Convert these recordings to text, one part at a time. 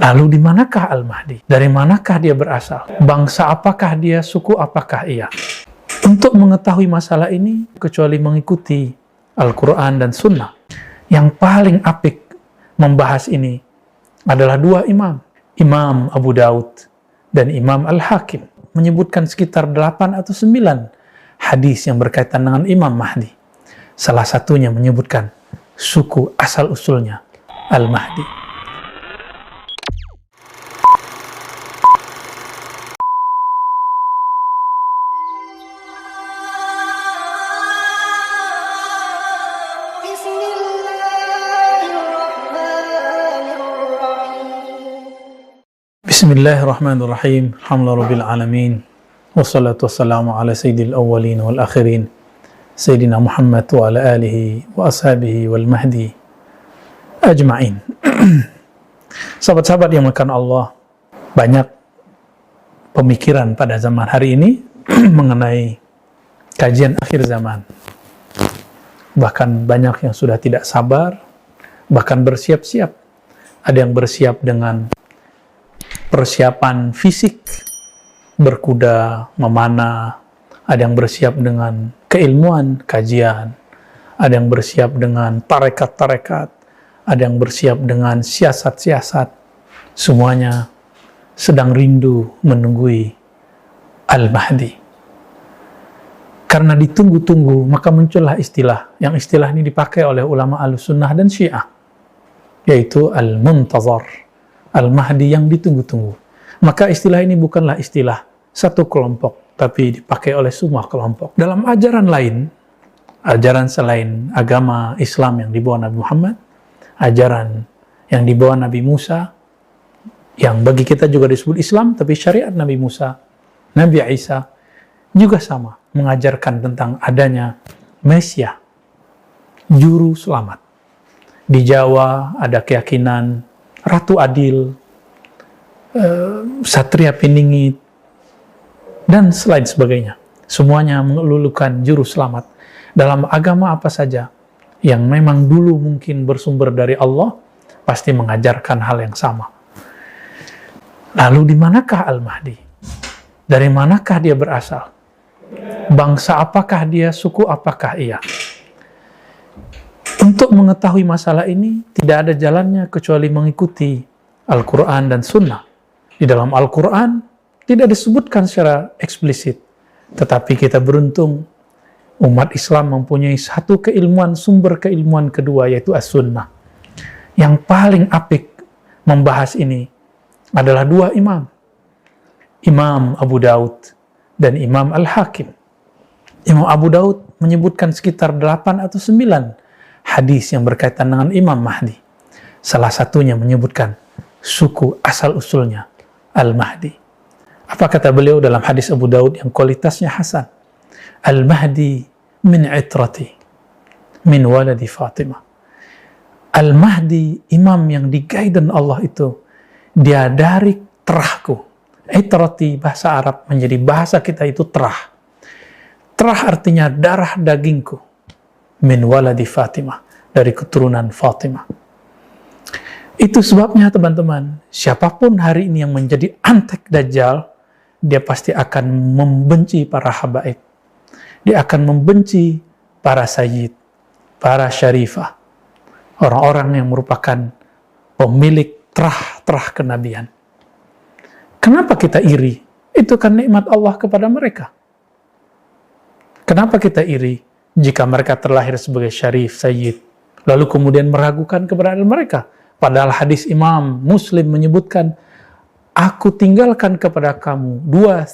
Lalu di manakah Al-Mahdi? Dari manakah dia berasal? Bangsa apakah dia? Suku apakah ia? Untuk mengetahui masalah ini, kecuali mengikuti Al-Quran dan Sunnah, yang paling apik membahas ini adalah dua imam. Imam Abu Daud dan Imam Al-Hakim menyebutkan sekitar 8 atau 9 hadis yang berkaitan dengan Imam Mahdi. Salah satunya menyebutkan suku asal-usulnya Al-Mahdi. Bismillahirrahmanirrahim. Alhamdulillahirabbil alamin. Wassalatu wassalamu ala sayyidil awwalin wal akhirin. Sayyidina Muhammad wa ala alihi wa ashabihi wal mahdi ajma'in. Sahabat-sahabat yang dimuliakan Allah, banyak pemikiran pada zaman hari ini mengenai kajian akhir zaman. Bahkan banyak yang sudah tidak sabar, bahkan bersiap-siap. Ada yang bersiap dengan persiapan fisik, berkuda, memanah. Ada yang bersiap dengan keilmuan, kajian. Ada yang bersiap dengan tarekat-tarekat. Ada yang bersiap dengan siasat-siasat. Semuanya sedang rindu menunggui Al-Mahdi. Karena ditunggu-tunggu, maka muncullah istilah. Yang istilah ini dipakai oleh ulama Ahlussunnah dan Syiah, yaitu Al-Muntazar, Al-Mahdi yang ditunggu-tunggu. Maka istilah ini bukanlah istilah satu kelompok, tapi dipakai oleh semua kelompok. Dalam ajaran lain, ajaran selain agama Islam yang dibawa Nabi Muhammad, ajaran yang dibawa Nabi Musa, yang bagi kita juga disebut Islam, tapi syariat Nabi Musa, Nabi Isa, juga sama, mengajarkan tentang adanya Mesias, juru selamat. Di Jawa ada keyakinan Ratu Adil, Satria Piningit, dan selain sebagainya. Semuanya melulukan juru selamat. Dalam agama apa saja yang memang dulu mungkin bersumber dari Allah, pasti mengajarkan hal yang sama. Lalu di manakah Al-Mahdi? Dari manakah dia berasal? Bangsa apakah dia? Suku apakah ia? Untuk mengetahui masalah ini, tidak ada jalannya kecuali mengikuti Al-Quran dan Sunnah. Di dalam Al-Quran, tidak disebutkan secara eksplisit. Tetapi kita beruntung, umat Islam mempunyai satu keilmuan, sumber keilmuan kedua, yaitu As-Sunnah. Yang paling apik membahas ini adalah dua imam. Imam Abu Daud dan Imam Al-Hakim. Imam Abu Daud menyebutkan sekitar 8 atau 9 hadis yang berkaitan dengan Imam Mahdi. Salah satunya menyebutkan suku asal-usulnya Al-Mahdi. Apa kata beliau dalam hadis Abu Daud yang kualitasnya hasan? Al-Mahdi min itrati, min waladi Fatimah. Al-Mahdi, imam yang di-guidance Allah itu, dia dari terahku. Itrati, bahasa Arab menjadi bahasa kita itu terah. Terah artinya darah dagingku. Min waladi Fatimah, dari keturunan Fatimah. Itu sebabnya teman-teman, siapapun hari ini yang menjadi antek Dajjal, dia pasti akan membenci para habaib. Dia akan membenci para sayyid, para syarifah, orang-orang yang merupakan pemilik terah-terah kenabian. Kenapa kita iri? Itu kan nikmat Allah kepada mereka. Kenapa kita iri jika mereka terlahir sebagai syarif, sayyid, lalu kemudian meragukan keberadaan mereka? Padahal hadis Imam Muslim menyebutkan, aku tinggalkan kepada kamu dua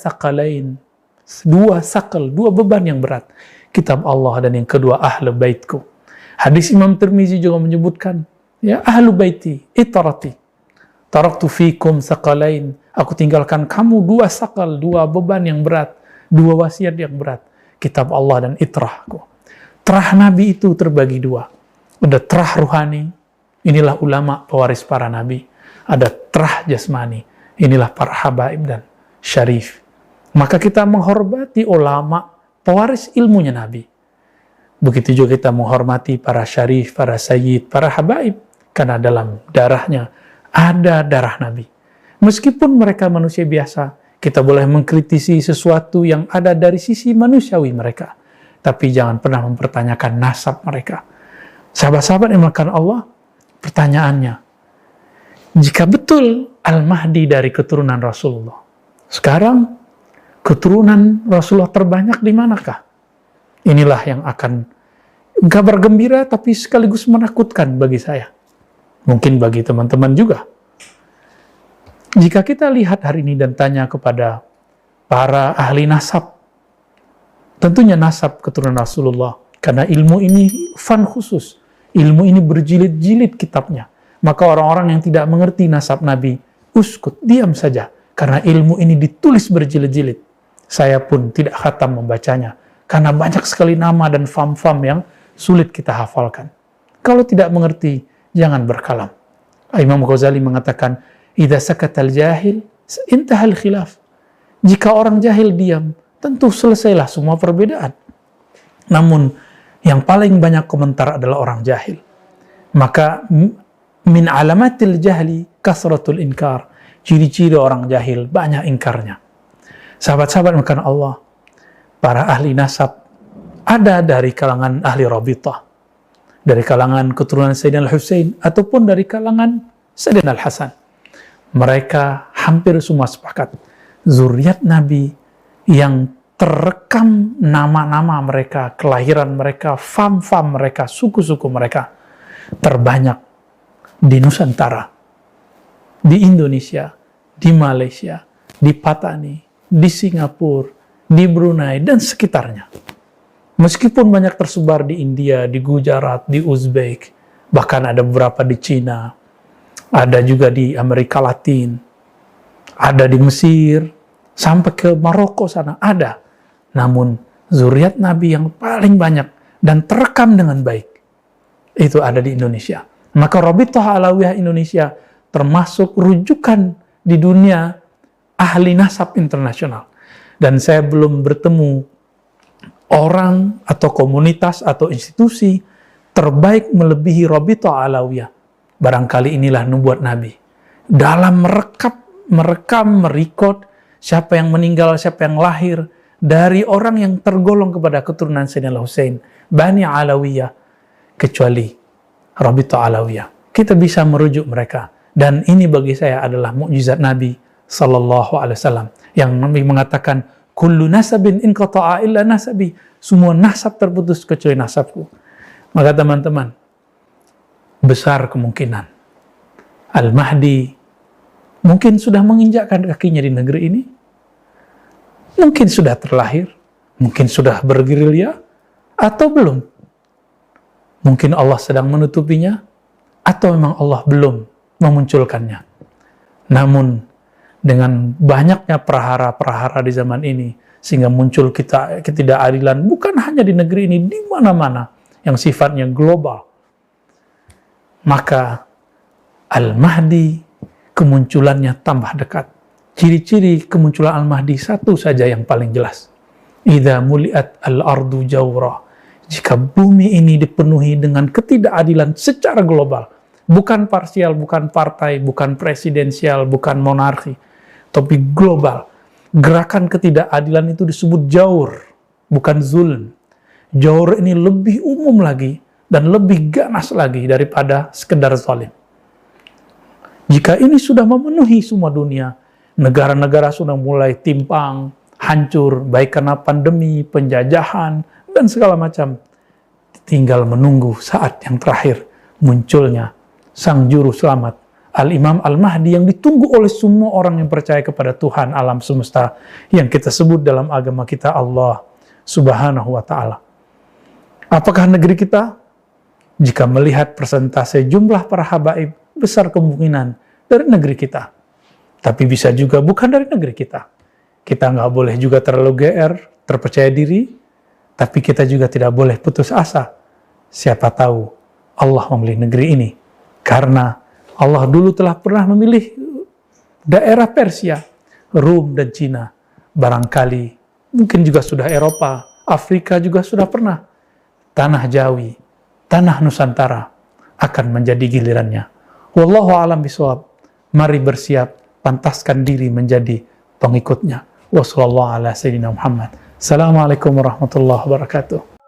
beban yang berat. Kitab Allah dan yang kedua ahlu baitku. Hadis Imam Tirmizi juga menyebutkan, ya ahlu baiti, itarati. Taraktu fikum saqalain. Aku tinggalkan kamu dua beban yang berat, dua wasiat yang berat. Kitab Allah dan itrahku. Terah Nabi itu terbagi dua. Ada terah ruhani, inilah ulama pewaris para Nabi. Ada terah jasmani, inilah para habaib dan syarif. Maka kita menghormati ulama pewaris ilmunya Nabi. Begitu juga kita menghormati para syarif, para sayyid, para habaib. Karena dalam darahnya ada darah Nabi. Meskipun mereka manusia biasa, kita boleh mengkritisi sesuatu yang ada dari sisi manusiawi mereka. Tapi jangan pernah mempertanyakan nasab mereka. Sahabat-sahabat yang melakukan Allah, pertanyaannya, jika betul Al-Mahdi dari keturunan Rasulullah, sekarang keturunan Rasulullah terbanyak di manakah? Inilah yang akan kabar gembira tapi sekaligus menakutkan bagi saya. Mungkin bagi teman-teman juga. Jika kita lihat hari ini dan tanya kepada para ahli nasab, tentunya nasab keturunan Rasulullah, karena ilmu ini fan khusus, ilmu ini berjilid-jilid kitabnya. Maka orang-orang yang tidak mengerti nasab Nabi, uskut, diam saja, karena ilmu ini ditulis berjilid-jilid. Saya pun tidak khatam membacanya, karena banyak sekali nama dan fam-fam yang sulit kita hafalkan. Kalau tidak mengerti, jangan berkalam. Imam Ghazali mengatakan, idza sakatal jahil, intahal khilaf. Jika orang jahil diam, tentu selesailah semua perbedaan. Namun, yang paling banyak komentar adalah orang jahil. Maka, min alamatil jahli kasratul inkar. Ciri-ciri orang jahil, banyak ingkarnya. Sahabat-sahabat makan Allah, para ahli nasab, ada dari kalangan ahli Rabithah, dari kalangan keturunan Sayyidina Al-Husain, ataupun dari kalangan Sayyidina Al-Hasan. Mereka hampir semua sepakat. Zuriat Nabi yang terekam nama-nama mereka, kelahiran mereka, fam-fam mereka, suku-suku mereka, terbanyak di Nusantara, di Indonesia, di Malaysia, di Patani, di Singapura, di Brunei, dan sekitarnya. Meskipun banyak tersebar di India, di Gujarat, di Uzbek, bahkan ada beberapa di Cina, ada juga di Amerika Latin, ada di Mesir, sampai ke Maroko sana, ada. Namun, zuriat Nabi yang paling banyak dan terekam dengan baik, itu ada di Indonesia. Maka Rabithah Alawiyah Indonesia termasuk rujukan di dunia ahli nasab internasional. Dan saya belum bertemu orang atau komunitas atau institusi terbaik melebihi Rabithah Alawiyah. Barangkali inilah nubuat Nabi. Dalam merekam, merekod siapa yang meninggal, siapa yang lahir, dari orang yang tergolong kepada keturunan Sayyidina Al-Husain, Bani Alawiyah, kecuali Rabithah Alawiyah. Kita bisa merujuk mereka. Dan ini bagi saya adalah mukjizat Nabi Sallallahu Alaihi Wasallam. Yang Nabi mengatakan, kullu nasabin inqata'a illa nasabi. Semua nasab terputus kecuali nasabku. Maka teman-teman, besar kemungkinan Al-Mahdi mungkin sudah menginjakkan kakinya di negeri ini, mungkin sudah terlahir, mungkin sudah bergerilya, atau belum. Mungkin Allah sedang menutupinya, atau memang Allah belum memunculkannya. Namun, dengan banyaknya prahara-prahara di zaman ini, sehingga muncul ketidakadilan bukan hanya di negeri ini, di mana-mana, yang sifatnya global. Maka Al-Mahdi kemunculannya tambah dekat. Ciri-ciri kemunculan Al-Mahdi satu saja yang paling jelas. Idza muliat al-ardu jawra. Jika bumi ini dipenuhi dengan ketidakadilan secara global, bukan parsial, bukan partai, bukan presidensial, bukan monarki, tapi global. Gerakan ketidakadilan itu disebut jaur, bukan zulm. Jaur ini lebih umum lagi dan lebih ganas lagi daripada sekedar zalim. Jika ini sudah memenuhi semua dunia, negara-negara sudah mulai timpang, hancur, baik karena pandemi, penjajahan, dan segala macam. Tinggal menunggu saat yang terakhir munculnya sang juru selamat, Al-Imam Al-Mahdi, yang ditunggu oleh semua orang yang percaya kepada Tuhan alam semesta, yang kita sebut dalam agama kita Allah Subhanahu wa Ta'ala. Apakah negeri kita? Jika melihat persentase jumlah para habaib, besar kemungkinan dari negeri kita. Tapi bisa juga bukan dari negeri kita. Kita nggak boleh juga terlalu GR, terpercaya diri, tapi kita juga tidak boleh putus asa. Siapa tahu Allah memilih negeri ini. Karena Allah dulu telah pernah memilih daerah Persia, Rum, dan Cina. Barangkali mungkin juga sudah Eropa, Afrika juga sudah pernah. Tanah Jawi, tanah Nusantara akan menjadi gilirannya. Wallahu a'lam bishawab. Mari bersiap, pantaskan diri menjadi pengikutnya. Wassalamualaikum warahmatullahi wabarakatuh.